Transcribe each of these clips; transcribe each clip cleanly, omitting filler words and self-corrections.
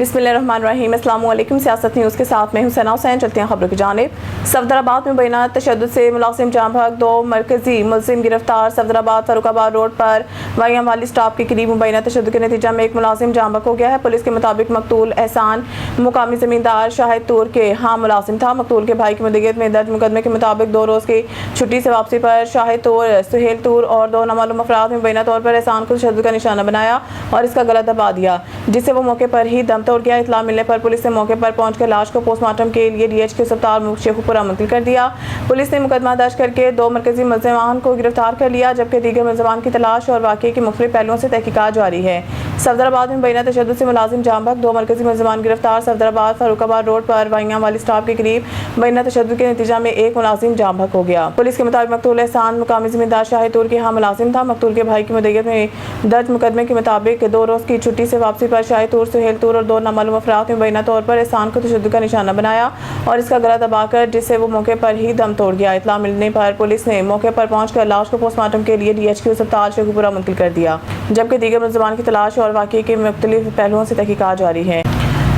बिस्मिल्लाहिर्रहमानिर्रहीम। अस्सलाम वालेकुम। सियासत न्यूज़ के साथ मैं हूं सना हुसैन। चलते हैं खबरों की जानिब। सफदराबाद में मुबैना तशद्दुद से मुलाजिम जाम बहक, 2 मरकजी मुलजिम गिरफ्तार। सफदराबाद फर्रुखाबाद रोड पर वाइयाम वाली स्टॉप के करीब मुबैना तशद्दुद के नतीजा में एक मुलाजिम जाम बहक हो गया है। पुलिस के मुताबिक मकतूल एहसान मुकामी जमींदार शाहिद तूर के मुलाजिम था। मकतूल के भाई की मुद्दत में दर्ज मुकदमे के मुताबिक 2 रोज़ की छुट्टी से वापसी पर शाहिद तूर, सुहेल तूर और 2 नामालूम अफराद में मुबैना तौर पर एहसान को तशद्दुद का निशाना बनाया और इसका गला दबा दिया, जिससे वो मौके पर ही दम तोड़ गया। इत्तला मिलने पर पुलिस ने मौके पर पहुंचकर लाश को पोस्टमार्टम के लिए DHQ अस्पताल शेखुपुरा मुंतकिल कर दिया। पुलिस ने मुकदमा दर्ज करके 2 मरकजी मुलजिमान को गिरफ्तार कर लिया, जबकि दीगर मुलजिमान की तलाश और वाक़ये के मुख्तलिफ पहलुओं से तहकीकात जारी है। सफदराबाद में मुबैना तशद्दुद से मुलाजिम जाम बहक, 2 मरकजी मुलजिमान गिरफ्तार। सफदराबाद फर्रुखाबाद रोड पर वाइयाम वाली स्टॉप के करीब मुबैना तशद्दुद के नतीजा में एक मुलाजिम जाम बहक हो गया। पुलिस के मुताबिक मकतूल एहसान मुकामी जमींदार शाहिद तूर के मुलाजिम था। मकतूल के भाई की मुद्दत में दर्ज मुकदमे के मुताबिक 2 रोज़ की छुट्टी से वापसी पर शाहिद तूर, सुहेल तूर और 2 नामालूम अफराद में मुबैना तौर पर एहसान को तशद्दुद का निशाना बनाया और इसका गला दबाकर, जिससे वो मौके पर ही दम तोड़ गया। इत्तला मिलने पर पुलिस ने मौके पर पहुंचकर लाश को पोस्टमार्टम के लिए DHQ अस्पताल शेखुपुरा मुंतकिल कर दिया, जबकि दीगर मुलजिमान की तलाश और वाक़ये के मुख्तलिफ पहलुओं से तहकीकात जारी है।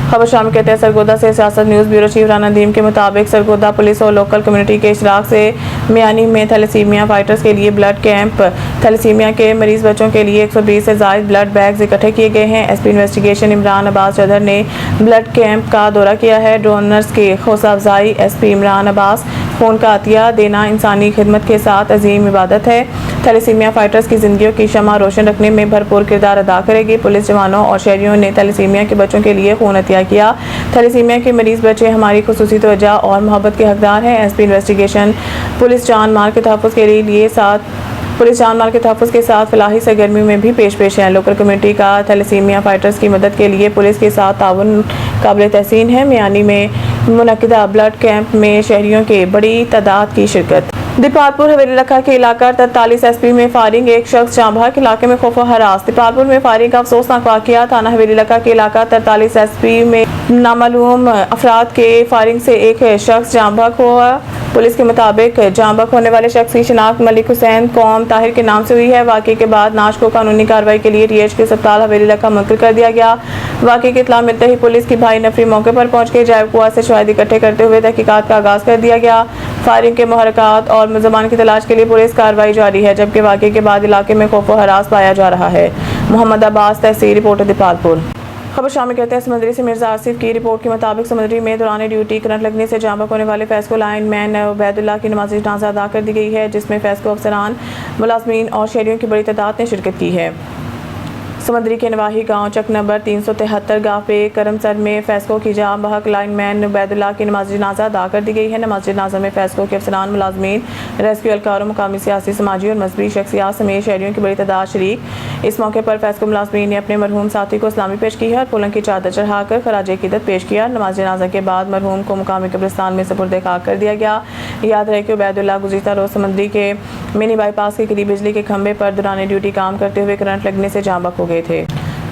खबर शामिल कहते हैं सरगोदा से। सियासत news bureau chief Rana Nadeem के मुताबिक सरगोदा पुलिस और लोकल कम्युनिटी के इशराक से मियानी में थैलेसीमिया फाइटर्स के लिए ब्लड कैंप, थैलेसीमिया के मरीज बच्चों के लिए 120 से ज़ायद ब्लड बैग्स इकट्ठे किए गए हैं। SP इन्वेस्टिगेशन इमरान अब्बास चौधरी ने ब्लड कैंप का दौरा किया है। डोनर्स की हौसला अफजाई। SP इमरान अब्बास, खून का अतिया देना इंसानी खिदमत के साथ अजीम इबादत है। थैलेसीमिया फाइटर्स की जिंदगियों की शमा रोशन रखने में भरपूर किरदार अदा करेगी। पुलिस जवानों और शहरियों ने थैलेसीमिया के बच्चों के लिए खून अतिया किया। थैलेसीमिया के मरीज बच्चे हमारी खुसूसी तवज्जो और मोहब्बत के हकदार हैं। SP इन्वेस्टिगेशन पुलिस जान माल के तहफ़्फ़ुज़ के साथ फलाही सरगर्मियों में भी पेश है। लोकल कम्युनिटी का थैलेसीमिया फाइटर्स की मदद के लिए पुलिस के साथ ताउन काबिल तहसीन है। मियानी में मुनक्किदा ब्लड कैंप में शहरियों की बड़ी तादाद की शिरकत। दीपालपुर हवेली लखा के इलाका 43 SP में फायरिंग, एक शख्स जाम बहक, इलाके में खौफ व हरास। दीपालपुर में फायरिंग का अफसोसनाक वाक़या। थाना हवेली लखा के इलाका 43 SP में नामालूम अफराद के फायरिंग से एक शख्स जाम बहक हुआ। पुलिस के मुताबिक जाम बहक होने वाले शख्स की शिनाख्त मलिक हुसैन कौम ताहिर के नाम से हुई है। वाक़ये के बाद नाश को कानूनी कार्रवाई के लिए DHQ अस्पताल हवेली लखा मुंतकिल कर दिया गया। वाक़ये की इत्तला मिलते ही पुलिस की भाई नफरी मौके पर पहुंच के जायब कुआ से शवाहिद इकट्ठे करते हुए तहकीकात का आगाज़ कर दिया गया। फायरिंग के मुहर्रिकात और मुलज़मान की तलाश के लिए पुलिस कार्रवाई जारी है, जबकि वाक़ये के बाद इलाके में खौफ व हरास पाया जा रहा है। मोहम्मद अब्बास, तहसील रिपोर्टर, दीपालपुर। खबर शामिल कहते हैं समंदरी से मिर्जा आसिफ की रिपोर्ट के मुताबिक समंदरी में दौरान ड्यूटी करंट लगने से जाम बहक होने वाले फैसको लाइन मैन उबैदुल्लाह की नमाज़ी जनाज़ा अदा कर दी गई है, जिसमें फैसको अफसरान, मुलाज़मीन और शहरियों की बड़ी तादाद ने शिरकत की है। समंदरी के नवाही गांव चक नंबर 373 गाँव पे करमसर में फैसको की जाम बहक लाइनमैन उबैदुल्लाह की नमाज़ी जनाज़ा अदा कर दी गई है। नमाज़ी जनाज़ा में फैसको के अफसरान, मुलाज़मीन, रेस्क्यू एहलकारों, मुकामी सियासी, समाजी और मजहबी शख्सियात समेत शहरियों की बड़ी तादाद शरीक। इस मौके पर फैसको मुलाज़मीन ने अपने मरहूम साथी को इस्लामी पेश की है और फूलों की चादर चढ़ाकर खराज अकीदत पेश किया। नमाज़ जनाज़ा के बाद मरहूम को मुकामी कब्रिस्तान में सुपुर्द खाक कर दिया गया। याद रहे कि उबैदुल्लाह गुज़िश्ता रोज़ समंदरी के मिनी बाईपास के करीब बिजली के खंभे पर दौरान ड्यूटी काम करते हुए करंट लगने से जाम बहक हो गए थे।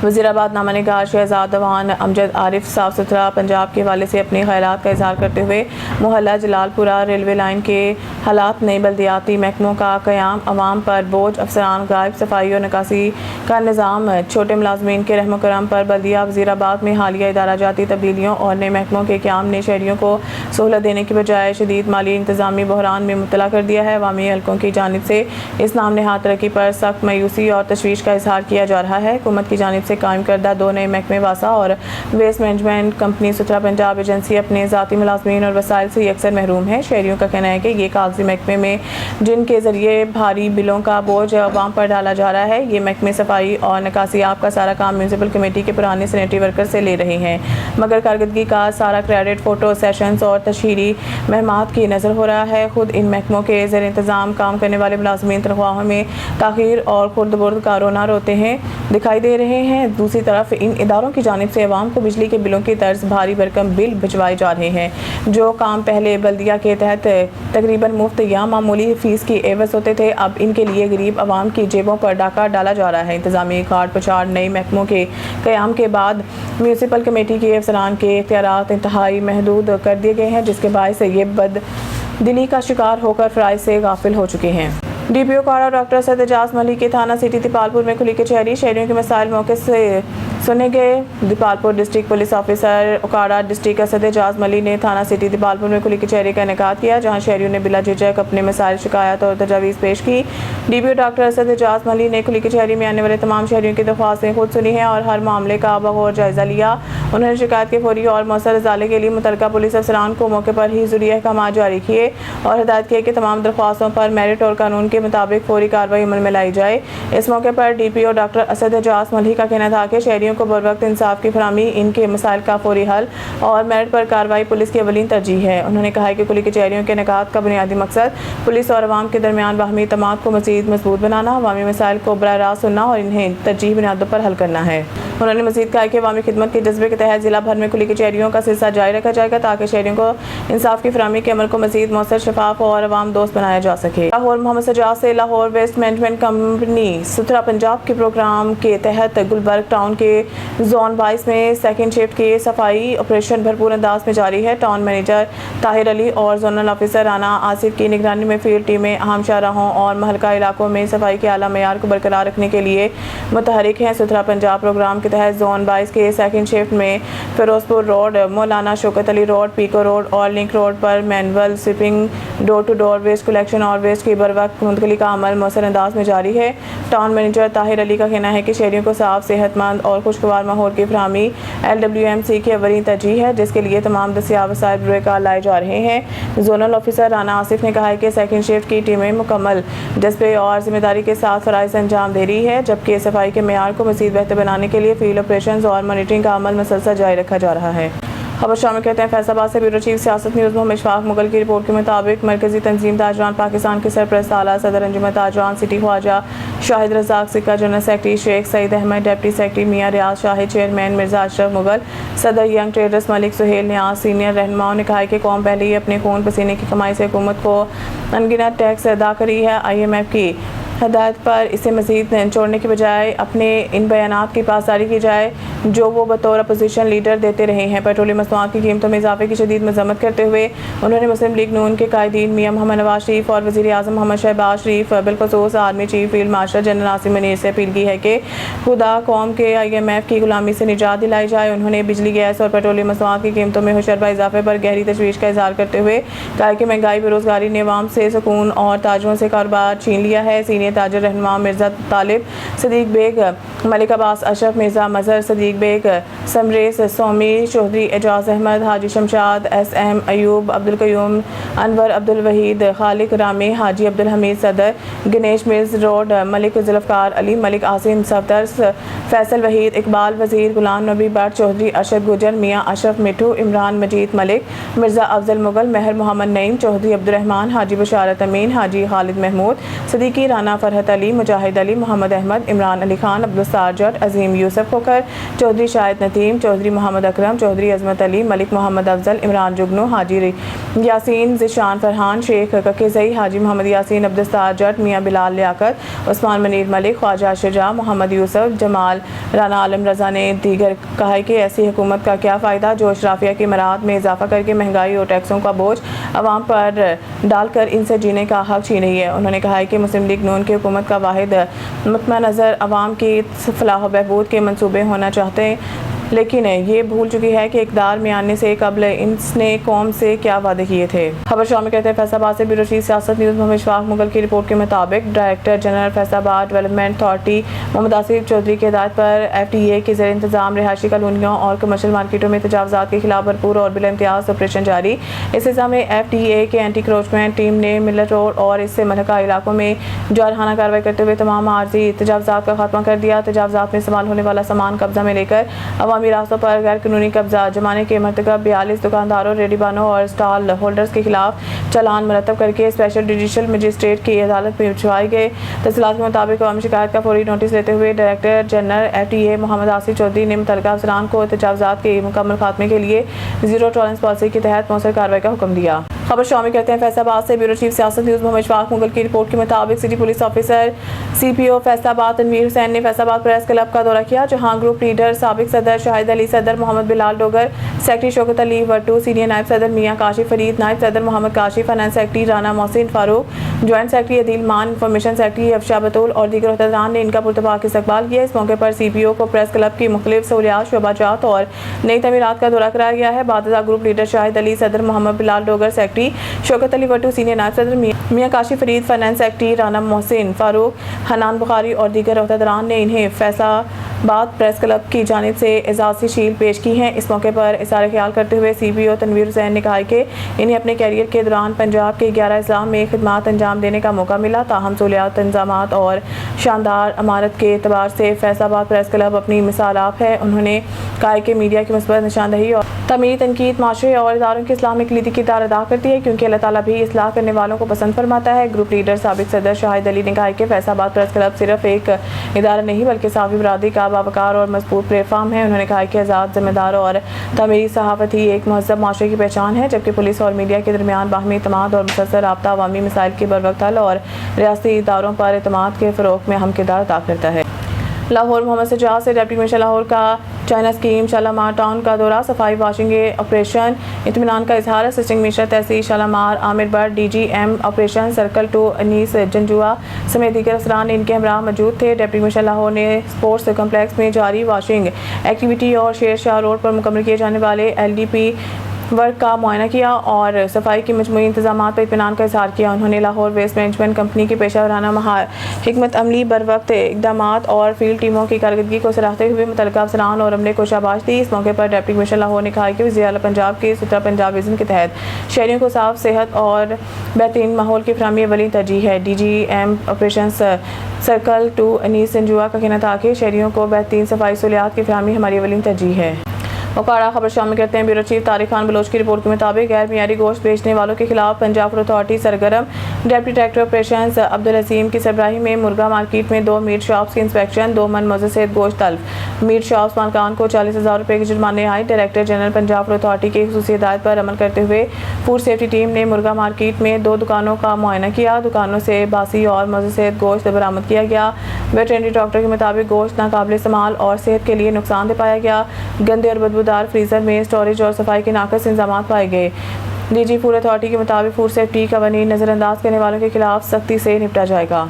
वज़ीराबाद नामा निगार शहजाद अवान अमजद आरिफ साफ़ सुथरा पंजाब के हवाले से अपने ख्यालात का इजहार करते हुए मोहल्ला जलालपुरा रेलवे लाइन के हालात, नई बल्दियाती महकमों का क़याम, अवाम पर बोझ, अफसरान गायब, सफाई और निकासी का निज़ाम, छोटे मुलाज़मीन के रहम करम पर बल्दिया वज़ीराबाद में हालिया इदारा जाती तब्दीलियों और नए महकमों के क़याम ने शहरियों को सहूलत देने की बजाय शदीद माली इंतज़ामी बहरान में मुब्तला कर दिया है। अवामी हलकों की जानिब से इस नाम नहाद तरक्की पर सख्त मायूसी और तशवीश का इजहार किया जा रहा है। हुकूमत की जानिब से कायम करदा 2 नए महकमे वासा और वेस्ट मैनेजमेंट कंपनी सुथरा पंजाब एजेंसी अपने ज़ाती मुलाज़मीन और वसाइल से अक्सर महरूम है। शहरियों का कहना है कि ये कागजी महकमे में जिनके ज़रिए भारी बिलों का बोझ आवाम पर डाला जा रहा है, ये महकमे सफाई और निकासियाब का सारा काम म्यूनसिपल कमेटी के पुराने सैनिटरी वर्कर से ले रहे हैं, मगर कारकर्दगी का सारा क्रेडिट फ़ोटो सेशंस और तशहीरी महमात की नज़र हो रहा है। खुद इन महकमों के ज़ेर इंतज़ाम काम करने वाले मुलाज़मीन तनख्वाहों में ताख़ीर और खुर्द बुर्द कारोनार होते हैं दिखाई दे रहे हैं। दूसरी तरफ इन इदारों की जानिब से अवाम को बिजली के बिलों की तर्ज भारी भरकम बिल भिजवाए जा रहे हैं। जो काम पहले बल्दिया के तहत तकरीबन मुफ्त या मामूली फ़ीस की एवज़ होते थे, अब इनके लिए गरीब अवाम की जेबों पर डाका डाला जा रहा है। इंतज़ामी काट पछाड़ नए महकमों के क़याम के बाद म्यूनसिपल कमेटी के अफसरान के इख्तियारात इंतहाई महदूद कर दिए गए हैं, जिसके बायस ये बददिली का शिकार होकर फ़राइज़ से गाफिल हो चुके हैं। DPO कारा डॉक्टर सैयद एजाज मलिक के थाना सिटी दीपालपुर में खुली कचहरी। शहरियों के मसाइल मौके से सुने गए। Dipalpur district police officer Okara district Asad Ejaz Malhi ने थाना सिटी दीपालपुर में खुली कचहरी का इनेकाद किया, जहां शहरियों ने बिला झिझक अपने मसाइल, शिकायत और तजावीज़ पेश की। डीपीओ डॉक्टर असद एजाज मली ने खुली कचहरी में आने वाले तमाम शहरियों की दरख्वास्तें खुद सुनी हैं और हर मामले का बगौर जायजा लिया। उन्होंने शिकायत के फौरी और मौसर इजाले के लिए मुतल्लिका पुलिस अफसरान को मौके पर ही ज़रूरी अहकामात जारी किए और हिदायत किए कि तमाम दरख्वास्तों पर मेरिट और कानून के मुताबिक फौरी कार्रवाई अमल में लाई जाए। इस मौके पर डीपीओ डॉक्टर असद एजाज मली का कहना था कि शहरियों को बरवक्त इंसाफ की फराहमी, इनके मसाइल का फौरी हल और मेरिट पर कार्रवाई पुलिस की अवलीन तरजीह है। उन्होंने कहा कि खुली कचहरियों के इनेकाद का बुनियादी मकसद पुलिस और अवाम के दरमियान बाहमी इत्तेमाद को मज़ीद मजबूत बनाना, अवामी मसाइल को बराह रास्त सुनना और इन्हें तरजीह बुनियादों पर हल करना है। उन्होंने मज़ीद कहा कि अवामी खिदमत के जज्बे के तहत जिला भर में खुली कचहरियों का सिलसिला जारी रखा जाएगा ताकि शहरियों को इंसाफ की फराहमी के अमल को मज़ीद मौसर, शफाफ और अवाम दोस्त बनाया जा सके। लाहौर मोहम्मद सजाद से लाहौर वेस्ट मैनेजमेंट कंपनी सुथरा पंजाब के प्रोग्राम के तहत गुलबर्ग टाउन के जोन 22 में सेकंड शिफ्ट के सफाई ऑपरेशन भरपूर अंदाज में जारी है। टाउन मैनेजर ताहिर अली और जोनल ऑफिसर राना आसिफ की निगरानी में फील्ड टीमें अहम शाहराहों और महलका इलाकों में सफाई के आला मेयार को बरकरार रखने के लिए मुतहरिक हैं। सुथरा पंजाब प्रोग्राम के तहत जोन 22 के सेकंड शिफ्ट में Ferozepur road, Maulana Shaukat Ali road, Peco road और लिंक रोड पर manual sweeping, door to door waste collection और वेस्ट की बरवक्त मुंतकली का अमल मौसर अंदाज में जारी है। टाउन मैनेजर ताहिर अली का कहना है कि शहरियों को साफ, सेहतमंद और खुशगवार माहौल की फराहमी LWMC की अवलीन तरजीह है, जिसके लिए तमाम दस्तियाब वसाइल बुरे लाए जा रहे हैं। जोनल ऑफिसर राना आसिफ ने कहा है कि सेकंड शिफ्ट की टीमें मुकम्मल जज्बे और जिम्मेदारी के साथ फराइज़ अंजाम दे रही है, जबकि सफाई के मेयार को मज़ीद बेहतर बनाने के लिए फील्ड ऑपरेशंस और मॉनिटरिंग का अमल मुसलसल जारी रखा जा रहा है। खबर शामिल कहते हैं फैसलाबाद से bureau chief Siasat news Mohammad Ishfaq Mughal की रिपोर्ट के मुताबिक मरकजी तंजीम ताजरान पाकिस्तान के सरपरस्त आला सदर Anjuman Tajran city Khawaja Shahid Razzaq Sikka, general secretary Sheikh Saeed Ahmad, deputy secretary Mian Riaz Shahid, chairman Mirza Ashraf Mughal, सदर young traders Malik Suhail Niaz, senior रहनुमाओं ने कहा है कि कौम पहले ही अपने खून पसीने की कमाई से हुकूमत को अनगिनत टैक्स अदा करी है। IMF की हदायत पर इसे मज़ीद छोड़ने के बजाय अपने इन बयानात की पासदारी की जाए जो वो बतौर अपोजिशन लीडर देते रहे हैं। पेट्रोलियम मसनूआत की कीमतों में इजाफे की शदीद मजम्मत करते हुए उन्होंने मुस्लिम लीग नून के कायदीन मियां मोहम्मद नवाज शरीफ और वज़ीर आज़म मोहम्मद शहबाज शरीफ, बिलखुसूस army chief field marshal general Asim Munir से अपील की है कि खुदा कौम के IMF की गुलामी से निजात दिलाई जाए। उन्होंने बिजली, गैस और पेट्रोलियम मसनूआत की कीमतों में हुशरबा इजाफे पर गहरी तशवीश का इजहार करते हुए कहा कि महंगाई, बेरोजगारी ने अवाम से सुकून और ताजरों से कारोबार छीन लिया है। सीनियर ताजर रहनुमा मिर्ज़ा तालिब सदीक बेग, मलिक अब्बास अशरफ, मिर्ज़ा मज़हर सदीक बेग, समरेस सोमी चौधरी, एजाज अहमद, हाजी शमशाद, SM अयूब, अब्दुल कयूम, अनवर अब्दुल वहीद, खालिक रामी, हाजी अब्दुल हमीद सदर, गणेश मिर्ज रोड, मलिक जुल्फ़कार अली, मलिक आसिम सफदर, फैसल वहीद, इकबाल वज़ीर, गुलाम नबी भट्ट चौधरी, अशद गुजर, मियाँ अशरफ मिठू, इमरान मजीद मलिक, मिर्ज़ा अफजल मुगल, महर मोहम्मद नईम चौधरी, अब्दुर्रहमान, हाजी बशारत अमीन, हाजी खालिद महमूद सदीकी, राना फरहत अली, मुजाहिद अली, मोहम्मद अहमद, इमरान अली खान, अब्दुल साजद, अजीम यूसुफ खोकर चौधरी, शाहिद नतीम चौधरी, मोहम्मद अकरम चौधरी, अजमत अली, मलिक मोहम्मद अफजल, इमरान जुगनू, हाजी यासीन, ज़िशान फरहान, शेख ककेज़ई, हाजी मोहम्मद यासीन, अब्दुल साजद, मियाँ बिलाल लियाकत, उस्मान मनीर मलिक, ख्वाजा शुजा, मोहम्मद यूसुफ, जमाल, राना आलम रज़ा ने दीगर कहा है कि ऐसी हुकूमत का क्या फ़ायदा जो अशराफिया की मराद में इजाफा करके महंगाई और टैक्सों का बोझ अवाम पर डालकर इनसे जीने का हक छीन रही है। उन्होंने कहा है कि मुस्लिम लीग नून की हुकूमत का वाहिद मुतमा नज़र अवाम की फलाह बहबूद के मंसूबे होना चाहते हैं, लेकिन ये भूल चुकी है कि इक़्तिदार में आने से कबल इसने कौम से क्या वादे किए थे। खबर शामिल कहते हैं फैसलाबाद से bureau chief Siasat news Mohammad Ishfaq Mughal की रिपोर्ट के मुताबिक director general Faisalabad development authority Mohammad Asif Chaudhry की हिदायत पर FTA के ज़ेर इंतजाम रिहायशी कॉलोनियों और कमर्शियल मार्केटों में तजावुज़ात के खिलाफ भरपूर और बिला इम्तियाज़ ऑपरेशन जारी। इस सिलसिले में FTA के एंटी क्रोचमेंट टीम ने मिलत रोड और इससे मलका इलाकों में जारहाना कार्रवाई करते हुए तमाम आर्जी तजावुज़ात का खात्मा कर दिया। तजावुज़ात में इस्तेमाल होने वाला सामान कब्जा में लेकर अवामी रास्तों पर गैर कानूनी कब्जा जमाने के मरतकब 42 दुकानदारों, रेडीबानों और स्टॉल होल्डर्स के खिलाफ चालान मुरतब करके स्पेशल जुडिशल मजिस्ट्रेट की अदालत में भिजवाए गए। तफसीलात के मुताबिक अवामी शिकायत का फौरी नोटिस लेते हुए director general FTA Mohammad Asif Chaudhry ने मुतल्लिका अफसरान को तजावुज़ात के मुकम्मल खात्मे के लिए ज़ीरो टॉलरेंस पॉलिसी के तहत मौसर कार्रवाई का हुक्म दिया। खबर शामिल करते हैं फैसलाबाद से bureau chief Siasat news Mohammad Ishfaq Mughal की रिपोर्ट के मुताबिक city police officer CPO Faisalabad Tanveer Hussain ने फैसलाबाद प्रेस क्लब का दौरा किया, जहां ग्रुप लीडर साबिक सदर شاہد علی، صدر محمد بلال ڈوگر، سیکرٹری شوکت علی وٹو، سینئر نائب صدر میاں کاشف فرید، نائب صدر محمد کاشف، فائنانس سیکرٹری رانا محسن فاروق، جوائنٹ سیکرٹری عدیل مان، انفارمیشن سیکرٹری افشا بطول اور دیگر عہدیداران نے ان کا پرتپاک استقبال کیا۔ اس موقع پر سی پی او کو پریس کلب کی مختلف سہولیات، شعبہ جات اور نئی تعمیرات کا دورہ کرایا گیا ہے۔ بعد ازاں گروپ لیڈر شاہد علی، صدر محمد بلال ڈوگر، سیکرٹری شوکت علی وٹو، سینئر نائب صدر میاں کاشف فرید، فائنانس سیکرٹری رانا محسن فاروق، حنان بخاری اور دیگر عہدیداران نے انہیں فیصل آباد پریس کلب کی جانب سے اعزازی شیل پیش کی ہیں۔ اس موقع پر اظہار خیال کرتے ہوئے سی پی او تنویر حسین نے کہا کہ انہیں اپنے کیریئر کے دوران پنجاب کے 11 اضلاع میں خدمات انجام دینے کا موقع ملا، تاہم سہولیات، انتظامات اور شاندار عمارت کے اعتبار سے فیصل آباد پریس کلب اپنی مثال آپ ہے۔ انہوں نے کہا کہ میڈیا کی مثبت نشاندہی اور تعمیری تنقید معاشرے اور اداروں کی اصلاح میں کلیدی کردار ادا کرتی ہے، کیونکہ اللہ تعالیٰ بھی اصلاح کرنے والوں کو پسند فرماتا ہے۔ گروپ لیڈر سابق صدر شاہد علی نے کہا کہ فیصل آباد پریس کلب صرف ایک ادارہ نہیں بلکہ صحافی برادری کا باوقار اور مضبوط پلیٹ فارم ہے۔ انہوں نے کہا کہ آزاد، ذمہ دار اور تعمیری صحافت ہی ایک مہذب معاشرے کی پہچان ہے، جبکہ پولیس اور میڈیا کے درمیان باہمی اعتماد اور مسلسل رابطہ عوامی مسائل کے بروقت حل اور ریاستی اداروں پر اعتماد کے فروغ میں اہم کردار ادا کرتا ہے۔ لاہور محمد سجاد سے ڈپٹی کمشنر لاہور کا چائنا اسکیم شالامار ٹاؤن کا دورہ، صفائی واشنگ آپریشن، اطمینان کا اظہار۔ اسسٹنٹ کمشنر تحصیل Shalamar Amir Butt, D G M operation circle 2 Anees Janjua سمیت دیگر افسران ان کے ہمراہ موجود تھے۔ ڈپٹی کمشنر لاہور نے اسپورٹس کمپلیکس میں جاری واشنگ ایکٹیویٹی اور شیر شاہ روڈ پر مکمل کیے جانے والے ایل ڈی پی ورک کا معائنہ کیا اور صفائی کے مجموعی انتظامات پر اطمینان کا اظہار کیا۔ انہوں نے لاہور ویسٹ مینجمنٹ کمپنی کی پیشہ ورانہ حکمت عملی، بروقت اقدامات اور فیلڈ ٹیموں کی کارکردگی کو سراہتے ہوئے متعلقہ افسران اور عملے کو شاباش دی۔ اس موقع پر ڈپٹی کمشنر لاہور نے کہا کہ وزیر اعلیٰ پنجاب کی سترہ پنجاب وژن کے تحت شہریوں کو صاف، صحت اور بہترین ماحول کی فراہمی اولین ترجیح ہے۔ D G M operations circle 2 Anees Janjua کا کہنا تھا کہ شہریوں کو بہترین صفائی سہولیات کی فراہمی ہماری اولین ترجیح ہے۔ وقارہ خبر شامل کرتے ہیں۔ بیورو چیف طارق خان بلوچ کی رپورٹ کے مطابق غیر معیاری گوشت بیچنے والوں کے خلاف پنجاب فوڈ اتھارٹی سرگرم۔ ڈپٹی ڈائریکٹر آپریشنز عبدالعظیم کی سربراہی میں مرغا مارکیٹ میں 2 میٹ شاپس کی انسپیکشن، 2 من معزز صحت گوشت تلف، میٹ شاپس مالکان کو 40,000 روپے کے جرمانے عائد۔ Director general Punjab food authority کی خصوصی ہدایت پر عمل کرتے ہوئے فوڈ سیفٹی ٹیم نے مرغا مارکیٹ میں 2 دکانوں کا معائنہ کیا۔ دکانوں سے باسی اور معزز صحت گوشت برآمد کیا گیا۔ ویٹرنری ڈاکٹر کے مطابق گوشت ناقابل استعمال اور صحت کے لیے نقصان دہ پایا گیا۔ گندے اور بدبودار فریزر میں اسٹوریج اور صفائی کے ناقص انتظامات پائے گئے۔ ڈی جی فوڈ اتھارٹی کے مطابق فوڈ سیفٹی قوانین نظر انداز کرنے والوں کے خلاف سختی سے نپٹا جائے گا۔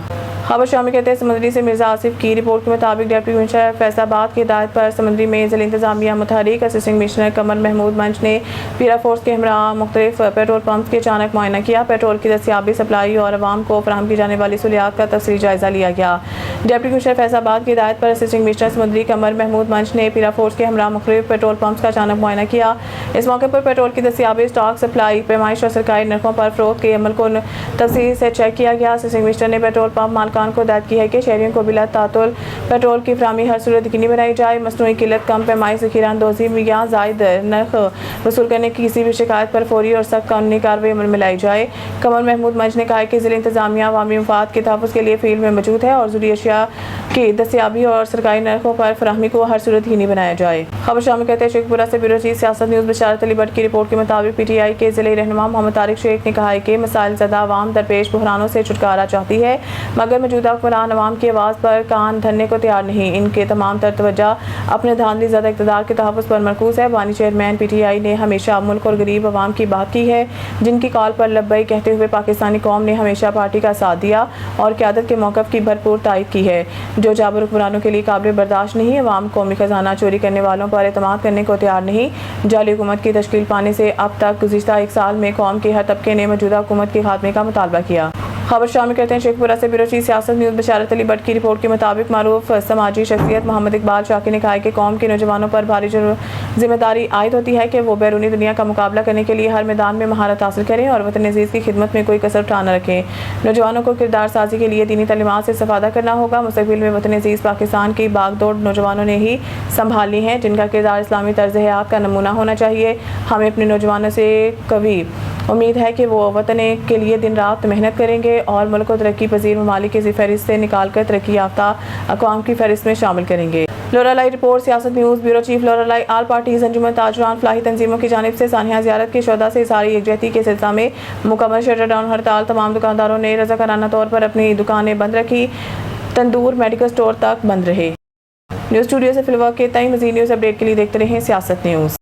خبر شامل کرتے ہیں سمندری سے مرزا آصف کی رپورٹ کے مطابق ڈپٹی کمشنر فیصل آباد کی ہدایت پر سمندری میں ضلع انتظامیہ متحرک اسسٹنٹ کمشنر قمر محمود منچ نے پیرا فورس کے ہمراہ مختلف پیٹرول پمپس کے اچانک معائنہ کیا۔ پیٹرول کی دستیابی، سپلائی اور عوام کو فراہم کی جانے والی سہولیات کا تفصیلی جائزہ لیا گیا۔ ڈپٹی کمشنر فیصل آباد کی ہدایت پر اسسٹنٹ کمشنر سمندری قمر محمود منچ نے پیرا فورس کے ہمراہ مختلف پیٹرول پمپس کا اچانک معائنہ کیا۔ اس موقع پر پیٹرول کی دستیابی، اسٹاک، سپلائی، پیمائش اور سرکاری نرخوں پر فروخت کے عمل کو تفصیل سے چیک کیا گیا۔ اسسٹنٹ کمشنر نے پیٹرول پمپ مالکان کو ہدایت کی ہے کہ شہریوں کو بلا تعطل پیٹرول کی فراہمی ہر صورت یقینی بنائی جائے۔ مصنوعی قلت، کم پیمائی، ذخیرہ اندوزی یا زائد نرخ وصول کرنے کی کسی بھی شکایت پر فوری اور سخت قانونی کارروائی عمل میں لائی جائے۔ قمر محمود منچ نے کہا کہ ضلع انتظامیہ عوامی مفاد کے تحفظ کے لیے فیلڈ میں موجود ہے اور ضروری اشیاء کی دستیابی اور سرکاری نرخوں پر فراہمی کو ہر صورت یقینی بنایا جائے۔ خبر شامل کرتے ہیں شیخ پورہ سے بیورو چیف سیاست نیوز بشارت علی بٹ کی رپورٹ کے مطابق پی ٹی آئی کے ضلعی رہنما محمد طارق شیخ نے کہا ہے کہ مسائل زدہ عوام درپیش بحرانوں سے چھٹکارا چاہتی ہے، مگر موجودہ حکمران عوام کی آواز پر کان دھرنے کو تیار نہیں۔ ان کے تمام تر توجہ اپنے دھاندلی زدہ اقتدار کے تحفظ پر مرکوز ہے۔ بانی چیئرمین پی ٹی آئی نے ہمیشہ ملک اور غریب عوام کی بات کی ہے، جن کی کال پر لبیک کہتے ہوئے پاکستانی قوم نے ہمیشہ پارٹی کا ساتھ دیا اور قیادت کے موقف کی بھرپور تائید کی ہے، جو جابر حکمرانوں کے لیے قابل برداشت نہیں۔ عوام قومی خزانہ چوری کرنے والوں پر اعتماد کرنے کو تیار نہیں۔ جعلی حکومت کی تشکیل پانے سے اب تک گزشتہ 1 سال میں قوم کے ہر طبقے نے موجودہ حکومت کے خاتمے کا مطالبہ کیا۔ خبر شامل کرتے ہیں شیخ پورہ سے بیورو چیف سیاست نیوز بشارت علی بٹ کی رپورٹ کے مطابق معروف سماجی شخصیت محمد اقبال شاکر نے کہا کہ قوم کے نوجوانوں پر بھاری ذمہ داری عائد ہوتی ہے کہ وہ بیرونی دنیا کا مقابلہ کرنے کے لیے ہر میدان میں مہارت حاصل کریں اور وطن عزیز کی خدمت میں کوئی کسر اٹھا نہ رکھیں۔ نوجوانوں کو کردار سازی کے لیے دینی تعلیمات سے استفادہ کرنا ہوگا۔ مستقبل میں وطن عزیز پاکستان کی باغ دوڑ نوجوانوں نے ہی سنبھالنی ہے، جن کا کردار اسلامی طرز حیات کا نمونہ ہونا چاہیے۔ ہمیں اپنے نوجوانوں سے قوی امید ہے کہ وہ وطن کے لیے دن رات محنت کریں گے اور ملک کو ترقی پذیر ممالک کی فہرست سے نکال کر ترقی یافتہ اقوام کی فہرست میں شامل کریں گے۔ لورا لائی رپورٹ سیاست نیوز بیورو چیف لورا لائی آل پارٹیز انجمن تاجران فلاحی تنظیموں کی جانب سے سانحہ زیارت کے شہداء سے اظہاری یکجہتی کے سلسلہ میں مکمل شٹر ڈاؤن ہڑتال۔ تمام دکانداروں نے رضاکارانہ طور پر اپنی دکانیں بند رکھی، تندور، میڈیکل سٹور تک بند رہے۔ نیوز اسٹوڈیو سے فی الوقت کے تئیں مزید نیوز اپڈیٹ کے لیے دیکھتے رہیں سیاست نیوز.